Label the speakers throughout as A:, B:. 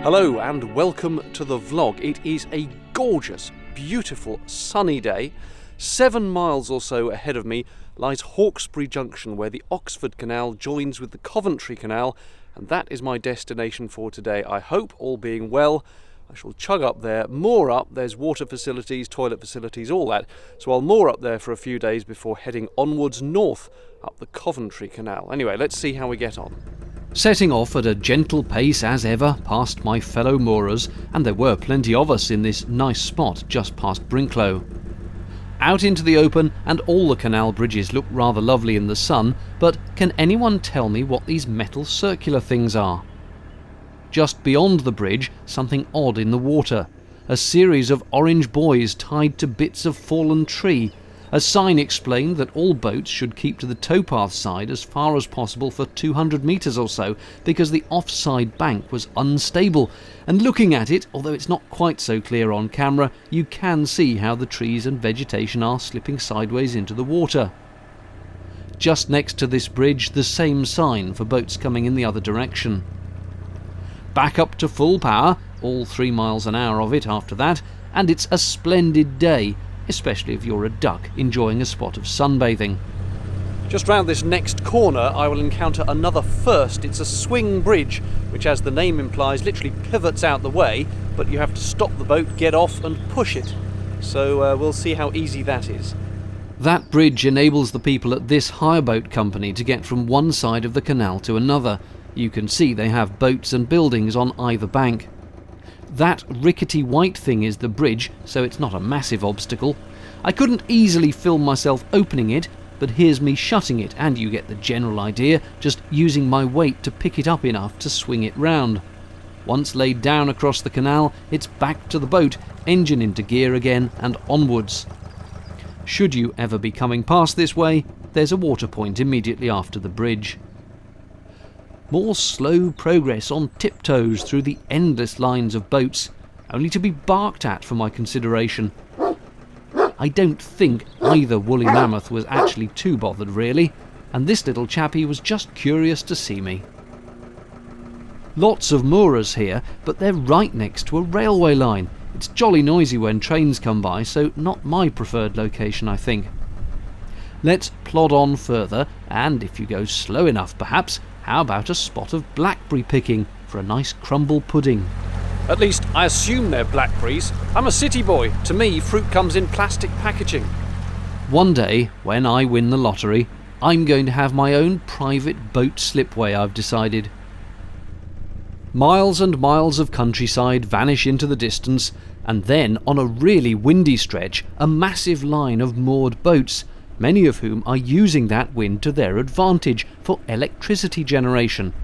A: Hello and welcome to the vlog. It is a gorgeous, beautiful, sunny day. 7 miles or so ahead of me lies Hawkesbury Junction, where the Oxford Canal joins with the Coventry Canal, and that is my destination for today. I hope, all being well, I shall chug up there, moor up. There's water facilities, toilet facilities, all that. So I'll moor up there for a few days before heading onwards north up the Coventry Canal. Anyway, let's see how we get on. Setting off at a gentle pace as ever past my fellow moorers, and there were plenty of us in this nice spot just past Brinklow. Out into the open, and all the canal bridges look rather lovely in the sun, but can anyone tell me what these metal circular things are? Just beyond the bridge, something odd in the water. A series of orange buoys tied to bits of fallen tree. A sign explained that all boats should keep to the towpath side as far as possible for 200 metres or so, because the offside bank was unstable, and looking at it, although it's not quite so clear on camera, you can see how the trees and vegetation are slipping sideways into the water. Just next to this bridge, the same sign for boats coming in the other direction. Back up to full power, all 3 miles an hour of it after that, and it's a splendid day, especially if you're a duck enjoying a spot of sunbathing. Just round this next corner I will encounter another first. It's a swing bridge, which, as the name implies, literally pivots out the way, but you have to stop the boat, get off and push it. So we'll see how easy that is. That bridge enables the people at this hire boat company to get from one side of the canal to another. You can see they have boats and buildings on either bank. That rickety white thing is the bridge, so it's not a massive obstacle. I couldn't easily film myself opening it, but here's me shutting it, and you get the general idea, just using my weight to pick it up enough to swing it round. Once laid down across the canal, it's back to the boat, engine into gear again, and onwards. Should you ever be coming past this way, there's a water point immediately after the bridge. More slow progress on tiptoes through the endless lines of boats, only to be barked at for my consideration. I don't think either woolly mammoth was actually too bothered really, and this little chappie was just curious to see me. Lots of moorers here, but they're right next to a railway line. It's jolly noisy when trains come by, so not my preferred location, I think. Let's plod on further, and if you go slow enough perhaps, how about a spot of blackberry picking for a nice crumble pudding? At least I assume they're blackberries. I'm a city boy. To me, fruit comes in plastic packaging. One day, when I win the lottery, I'm going to have my own private boat slipway, I've decided. Miles and miles of countryside vanish into the distance, and then, on a really windy stretch, a massive line of moored boats, many of whom are using that wind to their advantage for electricity generation.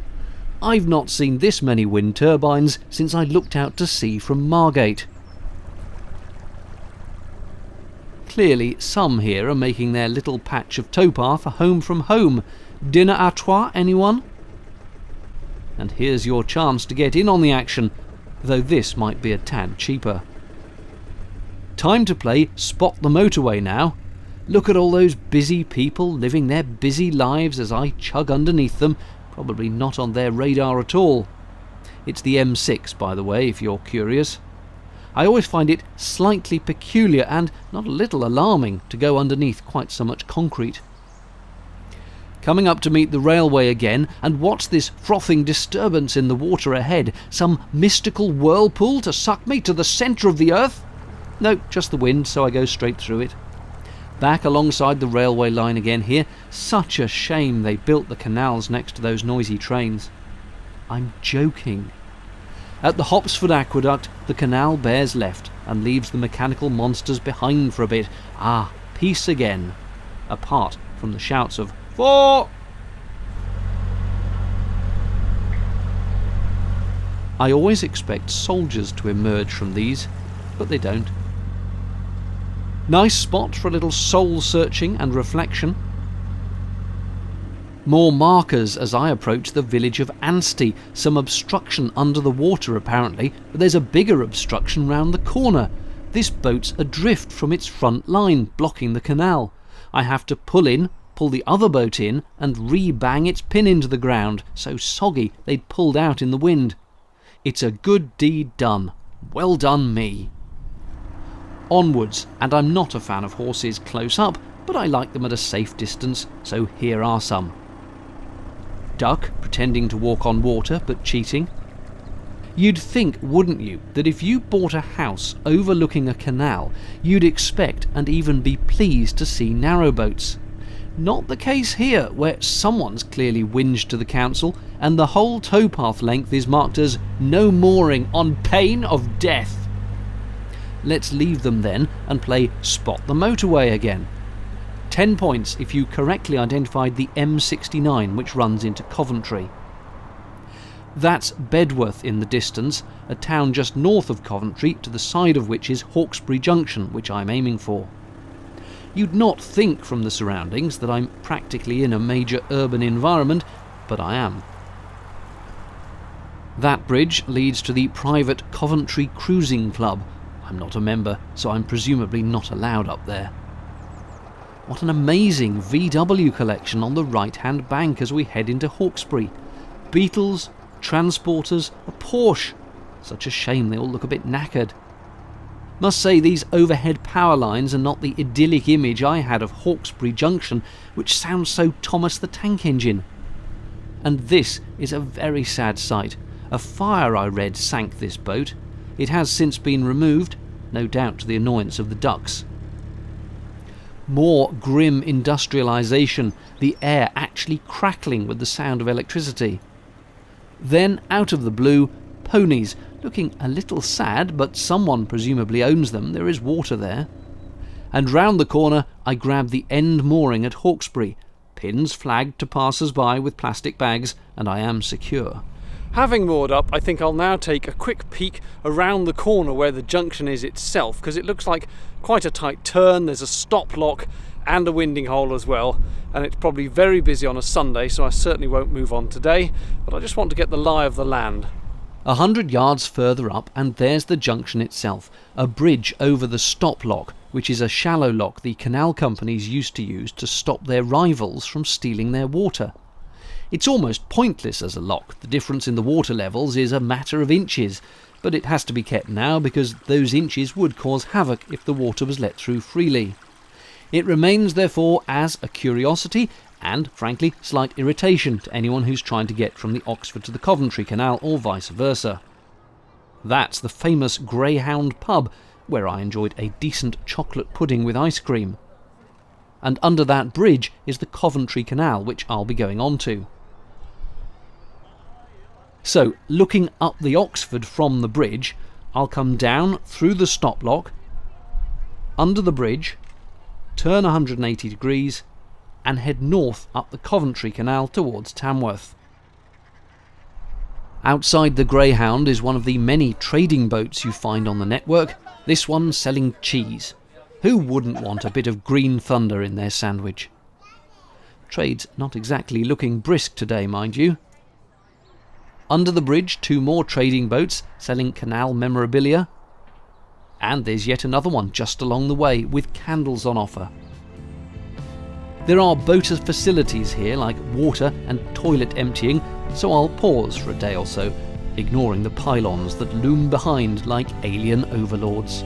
A: I've not seen this many wind turbines since I looked out to sea from Margate. Clearly some here are making their little patch of towpath a home from home. Dinner à trois, anyone? And here's your chance to get in on the action, though this might be a tad cheaper. Time to play Spot the Motorway now. Look at all those busy people living their busy lives as I chug underneath them, probably not on their radar at all. It's the M6, by the way, if you're curious. I always find it slightly peculiar and not a little alarming to go underneath quite so much concrete. Coming up to meet the railway again, and what's this frothing disturbance in the water ahead? Some mystical whirlpool to suck me to the centre of the earth? No, just the wind, so I go straight through it. Back alongside the railway line again here. Such a shame they built the canals next to those noisy trains. I'm joking. At the Hopsford Aqueduct, the canal bears left and leaves the mechanical monsters behind for a bit. Ah, peace again. Apart from the shouts of "For!" I always expect soldiers to emerge from these, but they don't. Nice spot for a little soul-searching and reflection. More markers as I approach the village of Anstey. Some obstruction under the water apparently, but there's a bigger obstruction round the corner. This boat's adrift from its front line, blocking the canal. I have to pull the other boat in and re-bang its pin into the ground, so soggy they'd pulled out in the wind. It's a good deed done. Well done me. Onwards, and I'm not a fan of horses close up, but I like them at a safe distance, so here are some. Duck pretending to walk on water but cheating. You'd think, wouldn't you, that if you bought a house overlooking a canal, you'd expect and even be pleased to see narrowboats. Not the case here, where someone's clearly whinged to the council and the whole towpath length is marked as no mooring on pain of death. Let's leave them then and play Spot the Motorway again. 10 points if you correctly identified the M69 which runs into Coventry. That's Bedworth in the distance, a town just north of Coventry, to the side of which is Hawkesbury Junction, which I'm aiming for. You'd not think from the surroundings that I'm practically in a major urban environment, but I am. That bridge leads to the private Coventry Cruising Club. I'm not a member, so I'm presumably not allowed up there. What an amazing VW collection on the right-hand bank as we head into Hawkesbury. Beetles, transporters, a Porsche. Such a shame they all look a bit knackered. Must say these overhead power lines are not the idyllic image I had of Hawkesbury Junction, which sounds so Thomas the Tank Engine. And this is a very sad sight. A fire, I read, sank this boat. It has since been removed, no doubt to the annoyance of the ducks. More grim industrialisation, the air actually crackling with the sound of electricity. Then, out of the blue, ponies, looking a little sad, but someone presumably owns them, there is water there. And round the corner I grab the end mooring at Hawkesbury, pins flagged to passers-by with plastic bags, and I am secure. Having moored up, I think I'll now take a quick peek around the corner where the junction is itself, because it looks like quite a tight turn. There's a stop lock and a winding hole as well, and it's probably very busy on a Sunday, so I certainly won't move on today, but I just want to get the lie of the land. 100 yards further up and there's the junction itself, a bridge over the stop lock, which is a shallow lock the canal companies used to use to stop their rivals from stealing their water. It's almost pointless as a lock. The difference in the water levels is a matter of inches, but it has to be kept now because those inches would cause havoc if the water was let through freely. It remains therefore as a curiosity and, frankly, slight irritation to anyone who's trying to get from the Oxford to the Coventry Canal or vice versa. That's the famous Greyhound pub, where I enjoyed a decent chocolate pudding with ice cream. And under that bridge is the Coventry Canal, which I'll be going on to. So, looking up the Oxford from the bridge, I'll come down through the stop lock, under the bridge, turn 180 degrees, and head north up the Coventry Canal towards Tamworth. Outside the Greyhound is one of the many trading boats you find on the network, this one selling cheese. Who wouldn't want a bit of green thunder in their sandwich? Trade's not exactly looking brisk today, mind you. Under the bridge, 2 more trading boats selling canal memorabilia. And there's yet another one just along the way with candles on offer. There are boater facilities here like water and toilet emptying, so I'll pause for a day or so, ignoring the pylons that loom behind like alien overlords.